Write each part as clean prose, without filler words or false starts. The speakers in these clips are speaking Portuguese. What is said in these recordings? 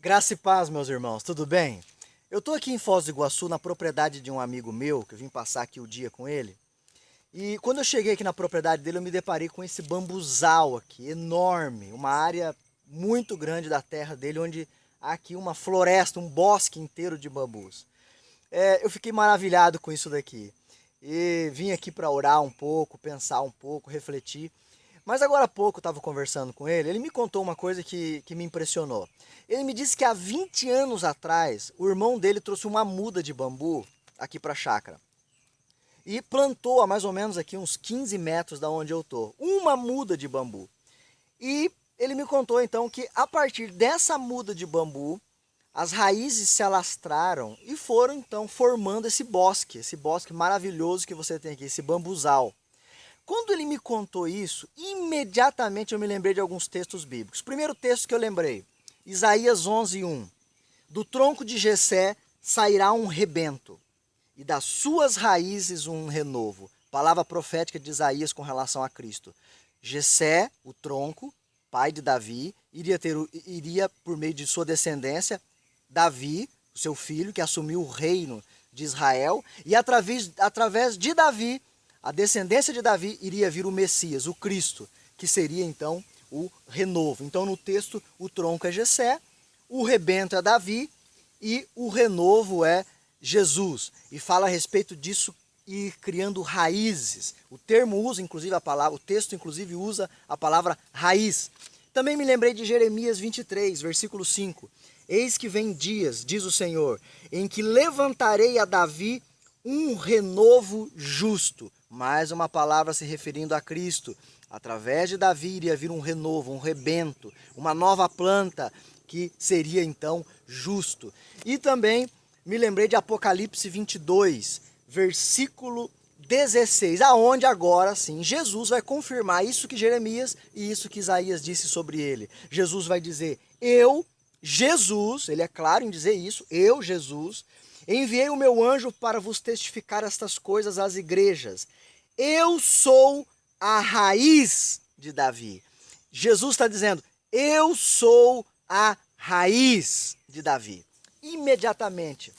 Graça e paz, meus irmãos, tudo bem? Eu estou aqui em Foz do Iguaçu, na propriedade de um amigo meu, que eu vim passar aqui o dia com ele. E quando eu cheguei aqui na propriedade dele, eu me deparei com esse bambuzal aqui, enorme, uma área muito grande da terra dele, onde há aqui uma floresta, um bosque inteiro de bambus. Eu fiquei maravilhado com isso daqui. E vim aqui para orar um pouco, pensar um pouco, refletir. Mas agora há pouco eu estava conversando com ele me contou uma coisa que me impressionou. Ele me disse que há 20 anos atrás, o irmão dele trouxe uma muda de bambu aqui para a chácara. E plantou a mais ou menos aqui uns 15 metros da onde eu estou. Uma muda de bambu. E ele me contou então que a partir dessa muda de bambu, as raízes se alastraram e foram então formando esse bosque maravilhoso que você tem aqui, esse bambuzal. Quando ele me contou isso, imediatamente eu me lembrei de alguns textos bíblicos. Primeiro texto que eu lembrei, Isaías 11:1. Do tronco de Jessé sairá um rebento, e das suas raízes um renovo. Palavra profética de Isaías com relação a Cristo. Jessé, o tronco, pai de Davi, iria por meio de sua descendência, Davi, o seu filho, que assumiu o reino de Israel, e através de Davi, a descendência de Davi, iria vir o Messias, o Cristo, que seria então o renovo. Então no texto o tronco é Jessé, o rebento é Davi e o renovo é Jesus. E fala a respeito disso e criando raízes. O termo usa inclusive a palavra, o texto inclusive usa a palavra raiz. Também me lembrei de Jeremias 23, versículo 5. Eis que vem dias, diz o Senhor, em que levantarei a Davi um renovo justo. Mais uma palavra se referindo a Cristo. Através de Davi iria vir um renovo, um rebento, uma nova planta que seria então justo. E também me lembrei de Apocalipse 22, versículo 16, aonde agora sim Jesus vai confirmar isso que Jeremias e isso que Isaías disse sobre ele. Jesus vai dizer, Jesus, ele é claro em dizer isso, eu, Jesus, enviei o meu anjo para vos testificar estas coisas às igrejas. Eu sou a raiz de Davi. Jesus está dizendo, eu sou a raiz de Davi. Imediatamente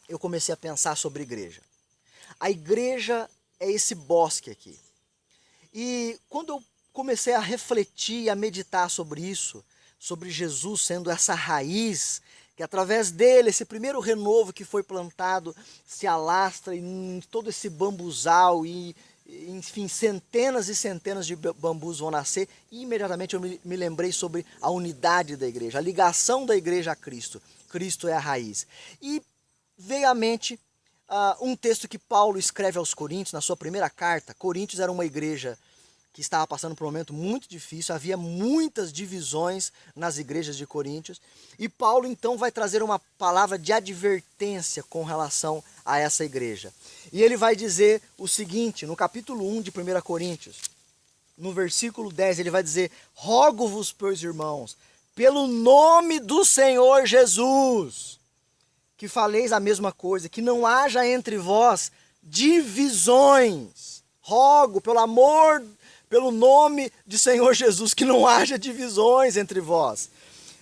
eu comecei a pensar sobre igreja. A igreja é esse bosque aqui. E quando eu comecei a refletir, a meditar sobre isso, sobre Jesus sendo essa raiz, que através dele, esse primeiro renovo que foi plantado, se alastra em todo esse bambuzal e, enfim, centenas e centenas de bambus vão nascer. E imediatamente eu me lembrei sobre a unidade da igreja, a ligação da igreja a Cristo. Cristo é a raiz. E veio à mente um texto que Paulo escreve aos Coríntios, na sua primeira carta. Coríntios era uma igreja que estava passando por um momento muito difícil, havia muitas divisões nas igrejas de Coríntios, e Paulo então vai trazer uma palavra de advertência com relação a essa igreja. E ele vai dizer o seguinte, no capítulo 1 de 1 Coríntios, no versículo 10, ele vai dizer, rogo-vos, pois irmãos, pelo nome do Senhor Jesus, que faleis a mesma coisa, que não haja entre vós divisões. Rogo, pelo nome de Senhor Jesus, que não haja divisões entre vós.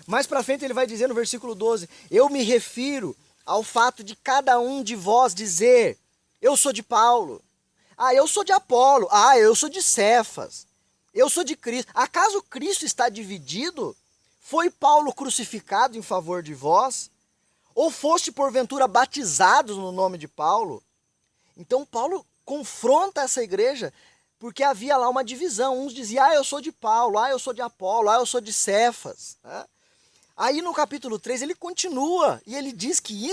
Mais para frente ele vai dizer no versículo 12, eu me refiro ao fato de cada um de vós dizer, eu sou de Paulo, eu sou de Apolo, eu sou de Cefas, eu sou de Cristo. Acaso Cristo está dividido? Foi Paulo crucificado em favor de vós? Ou foste porventura batizados no nome de Paulo? Então Paulo confronta essa igreja, porque havia lá uma divisão. Uns diziam, eu sou de Paulo, eu sou de Apolo, eu sou de Cefas. Aí no capítulo 3 ele continua, e ele diz que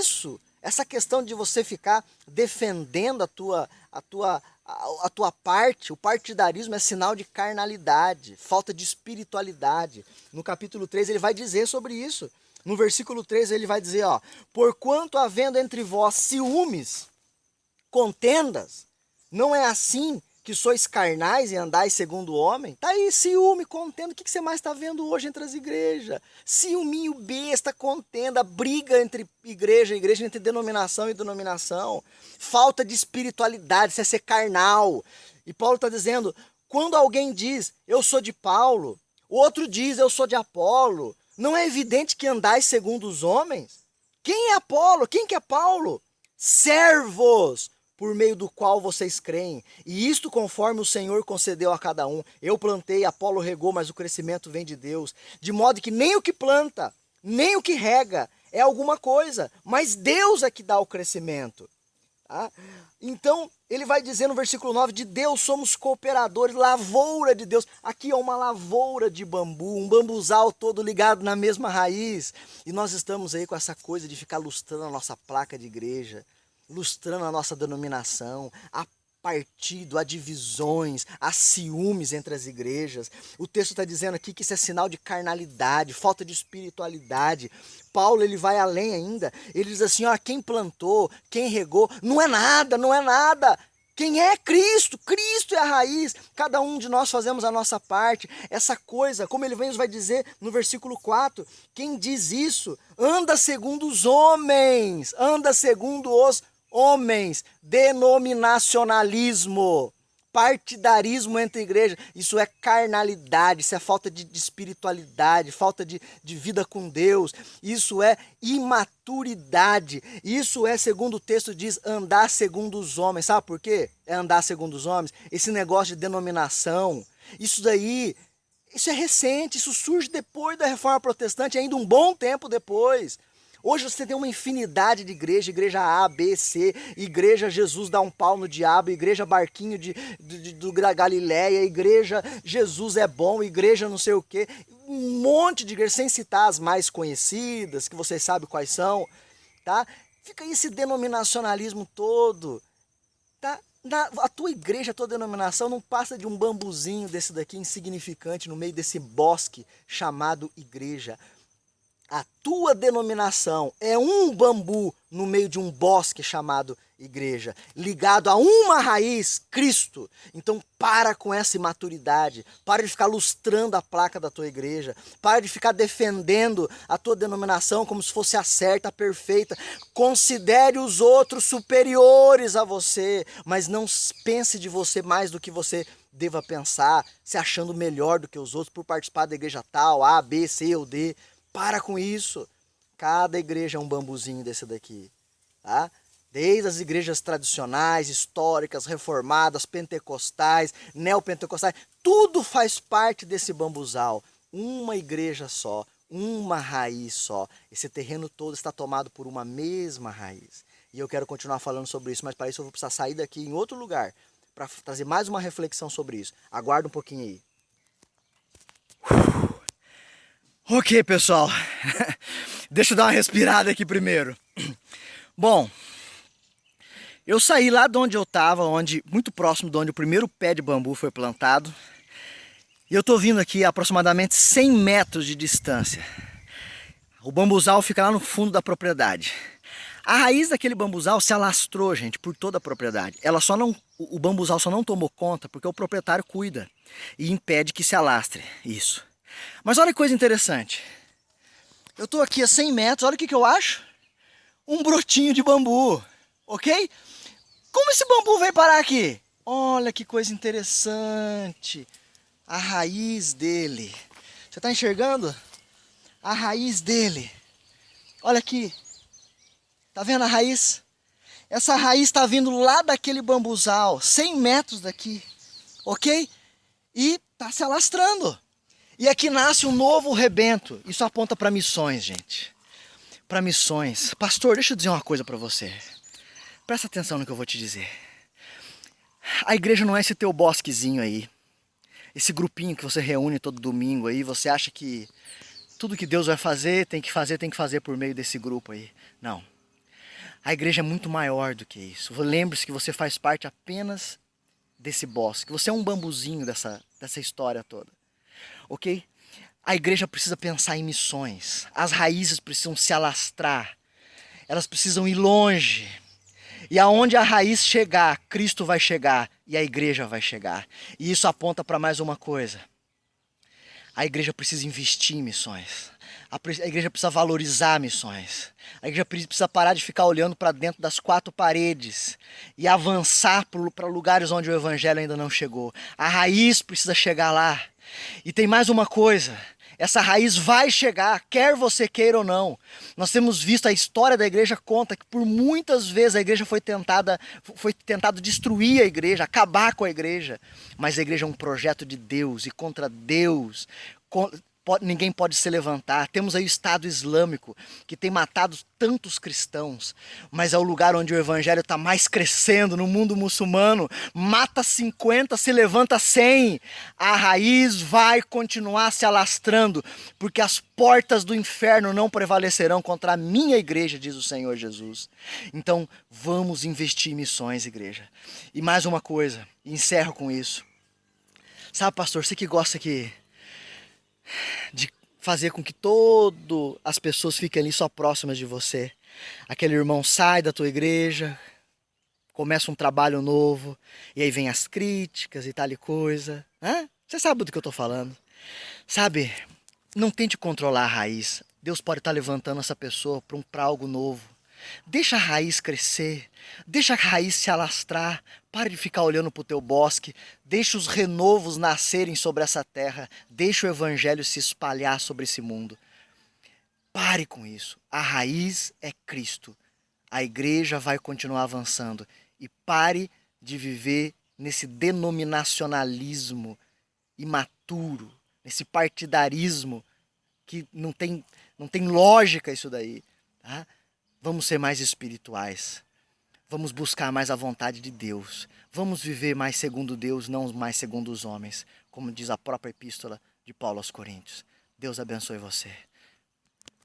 essa questão de você ficar defendendo a tua parte, o partidarismo é sinal de carnalidade, falta de espiritualidade. No capítulo 3 ele vai dizer sobre isso. No versículo 3 ele vai dizer, porquanto havendo entre vós ciúmes, contendas, não é assim que sois carnais e andais segundo o homem? Tá aí, ciúme, contenda, o que você mais está vendo hoje entre as igrejas? Ciúminho, besta, contenda, briga entre igreja e igreja, entre denominação e denominação, falta de espiritualidade, isso é ser carnal. E Paulo está dizendo, quando alguém diz, eu sou de Paulo, o outro diz, eu sou de Apolo, Não é evidente que andais segundo os homens? Quem é Apolo? Quem que é Paulo? Servos, por meio do qual vocês creem, e isto conforme o Senhor concedeu a cada um. Eu plantei, Apolo regou, mas o crescimento vem de Deus. De modo que nem o que planta, nem o que rega é alguma coisa, mas Deus é que dá o crescimento. Tá? Então, ele vai dizer no versículo 9, de Deus somos cooperadores, lavoura de Deus. Aqui é uma lavoura de bambu, um bambuzal todo ligado na mesma raiz. E nós estamos aí com essa coisa de ficar lustrando a nossa placa de igreja, lustrando a nossa denominação, a partido, há divisões, há ciúmes entre as igrejas. O texto está dizendo aqui que isso é sinal de carnalidade, falta de espiritualidade. Paulo, ele vai além ainda, ele diz assim, ó, quem plantou, quem regou, não é nada, não é nada. Quem é Cristo? Cristo é a raiz. Cada um de nós fazemos a nossa parte. Essa coisa, como ele vai dizer no versículo 4, quem diz isso anda segundo os homens, anda segundo os homens, denominacionalismo, partidarismo entre igrejas, isso é carnalidade, isso é falta de espiritualidade, falta de vida com Deus, isso é imaturidade, isso é, segundo o texto diz, andar segundo os homens. Sabe por quê? É andar segundo os homens, esse negócio de denominação, isso daí, isso é recente, isso surge depois da Reforma Protestante, ainda um bom tempo depois. Hoje você tem uma infinidade de igreja, igreja A, B, C, igreja Jesus dá um pau no diabo, igreja Barquinho do Galileia, igreja Jesus é bom, igreja não sei o quê. Um monte de igrejas, sem citar as mais conhecidas, que vocês sabem quais são, tá? Fica aí esse denominacionalismo todo, tá? A tua igreja, a tua denominação não passa de um bambuzinho desse daqui, insignificante, no meio desse bosque chamado igreja. A tua denominação é um bambu no meio de um bosque chamado igreja, ligado a uma raiz, Cristo. Então para com essa imaturidade, para de ficar lustrando a placa da tua igreja, para de ficar defendendo a tua denominação como se fosse a certa, a perfeita. Considere os outros superiores a você, mas não pense de você mais do que você deva pensar, se achando melhor do que os outros por participar da igreja tal, A, B, C ou D. Para com isso. Cada igreja é um bambuzinho desse daqui, tá? Desde as igrejas tradicionais, históricas, reformadas, pentecostais, neopentecostais, tudo faz parte desse bambuzal. Uma igreja só, uma raiz só. Esse terreno todo está tomado por uma mesma raiz. E eu quero continuar falando sobre isso, mas para isso eu vou precisar sair daqui em outro lugar, para trazer mais uma reflexão sobre isso. Aguarda um pouquinho aí. Ok, pessoal, deixa eu dar uma respirada aqui primeiro. Bom, eu saí lá de onde eu estava, muito próximo de onde o primeiro pé de bambu foi plantado. E eu estou vindo aqui a aproximadamente 100 metros de distância. O bambuzal fica lá no fundo da propriedade. A raiz daquele bambuzal se alastrou, gente, por toda a propriedade. O bambuzal só não tomou conta porque o proprietário cuida e impede que se alastre isso. Mas olha que coisa interessante. Eu estou aqui a 100 metros, olha o que eu acho. Um brotinho de bambu, ok? Como esse bambu veio parar aqui? Olha que coisa interessante. A raiz dele. Você está enxergando? A raiz dele. Olha aqui. Tá vendo a raiz? Essa raiz está vindo lá daquele bambuzal, 100 metros daqui, ok? E está se alastrando. E aqui nasce um novo rebento. Isso aponta para missões, gente. Para missões. Pastor, deixa eu dizer uma coisa para você. Presta atenção no que eu vou te dizer. A igreja não é esse teu bosquezinho aí. Esse grupinho que você reúne todo domingo aí. Você acha que tudo que Deus vai fazer, tem que fazer por meio desse grupo aí. Não. A igreja é muito maior do que isso. Lembre-se que você faz parte apenas desse bosque. Você é um bambuzinho dessa história toda. Ok? A igreja precisa pensar em missões. As raízes precisam se alastrar. Elas precisam ir longe. E aonde a raiz chegar, Cristo vai chegar e a igreja vai chegar. E isso aponta para mais uma coisa. A igreja precisa investir em missões. A igreja precisa valorizar missões. A igreja precisa parar de ficar olhando para dentro das quatro paredes e avançar para lugares onde o evangelho ainda não chegou. A raiz precisa chegar lá. E tem mais uma coisa. Essa raiz vai chegar, quer você queira ou não. Nós temos visto, a história da igreja conta que por muitas vezes a igreja foi tentado destruir a igreja, acabar com a igreja. Mas a igreja é um projeto de Deus e contra Deus ninguém pode se levantar. Temos aí o Estado Islâmico, que tem matado tantos cristãos, mas é o lugar onde o evangelho está mais crescendo. No mundo muçulmano, mata 50, se levanta 100. A raiz vai continuar se alastrando, porque as portas do inferno não prevalecerão contra a minha igreja, diz o Senhor Jesus. Então, vamos investir em missões, igreja. E mais uma coisa, encerro com isso. Sabe, pastor, você que gosta de fazer com que todas as pessoas fiquem ali só próximas de você. Aquele irmão sai da tua igreja, começa um trabalho novo, e aí vem as críticas e tal e coisa. Você sabe do que eu estou falando. Sabe, não tente controlar a raiz. Deus pode estar levantando essa pessoa para algo novo. Deixa a raiz crescer, deixa a raiz se alastrar, pare de ficar olhando para o teu bosque, deixa os renovos nascerem sobre essa terra, deixa o evangelho se espalhar sobre esse mundo. Pare com isso, a raiz é Cristo, a igreja vai continuar avançando e pare de viver nesse denominacionalismo imaturo, nesse partidarismo que não tem lógica isso daí, tá? Vamos ser mais espirituais. Vamos buscar mais a vontade de Deus. Vamos viver mais segundo Deus, não mais segundo os homens. Como diz a própria epístola de Paulo aos Coríntios. Deus abençoe você.